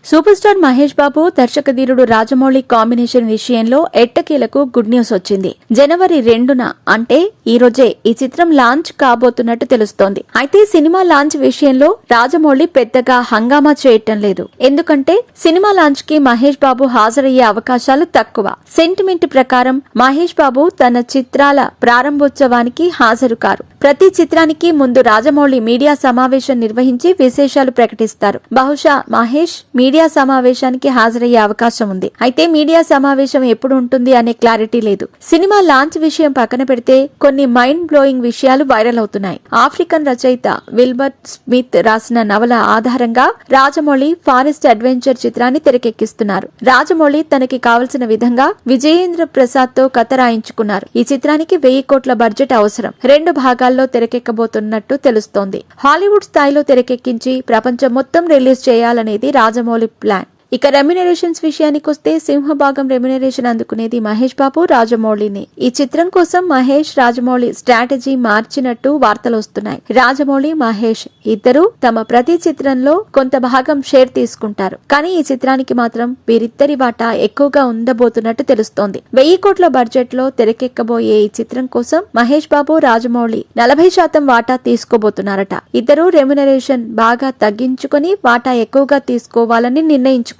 Super star Mahesh Babu దర్శకధీరుడు Rajamouli combination విషయంలో ఎట్టకేలకు good news వచ్చింది. జనవరి 2న అంటే ఈ రోజే ఈ చిత్రం లాంచ్ కాబోతున్నట్టు తెలుస్తోంది. అయితే సినిమా లాంచ్ విషయంలో రాజమౌళి పెద్దగా హంగామా చేయటం లేదు. ఎందుకంటే సినిమా లాంచ్ కి మహేష్ బాబు హాజరయ్యే అవకాశాలు తక్కువ. సెంటిమెంట్ ప్రకారం మహేష్ బాబు తన చిత్రాల ప్రారంభోత్సవానికి హాజరు కారు. ప్రతి చిత్రానికి ముందు రాజమౌళి మీడియా సమావేశం నిర్వహించి విశేషాలు ప్రకటిస్తారు. బహుశా మహేష్ మీడియా సమావేశానికి హాజరయ్యే అవకాశం ఉంది. అయితే మీడియా సమావేశం ఎప్పుడు ఉంటుంది అనే క్లారిటీ లేదు. సినిమా లాంచ్ విషయం పక్కన పెడితే కొన్ని మైండ్ బ్లోయింగ్ విషయాలు వైరల్ అవుతున్నాయి. ఆఫ్రికన్ రచయిత విల్బర్ట్ స్మిత్ రాసిన నవల ఆధారంగా రాజమౌళి ఫారెస్ట్ అడ్వెంచర్ చిత్రాన్ని తెరకెక్కిస్తున్నారు. రాజమౌళి తనకి కావలసిన విధంగా విజయేంద్ర ప్రసాద్ తో కథ రాయించుకున్నారు. ఈ చిత్రానికి 1000 కోట్ల బడ్జెట్ అవసరం. 2 భాగాల్లో తెరకెక్కబోతున్నట్టు తెలుస్తోంది. హాలీవుడ్ స్థాయిలో తెరకెక్కించి ప్రపంచం మొత్తం రిలీజ్ చేయాలనేది రాజమౌళి ప్లాన్. ఇక రెమ్యునరేషన్స్ విషయానికొస్తే సింహభాగం రెమ్యునరేషన్ అందుకునేది మహేష్ బాబు, రాజమౌళిని. ఈ చిత్రం కోసం మహేష్, రాజమౌళి స్ట్రాటజీ మార్చినట్టు వార్తలు వస్తున్నాయి. రాజమౌళి, మహేష్ ఇద్దరు తమ ప్రతి చిత్రంలో కొంత భాగం షేర్ తీసుకుంటారు. కానీ ఈ చిత్రానికి మాత్రం వీరిద్దరి వాటా ఎక్కువగా ఉండబోతున్నట్టు తెలుస్తోంది. 1000 కోట్ల బడ్జెట్ లో తెరకెక్కబోయే ఈ చిత్రం కోసం మహేష్ బాబు, రాజమౌళి 40% వాటా తీసుకోబోతున్నారట. ఇద్దరు రెమ్యునరేషన్ బాగా తగ్గించుకుని వాటా ఎక్కువగా తీసుకోవాలని నిర్ణయించుకున్నారట.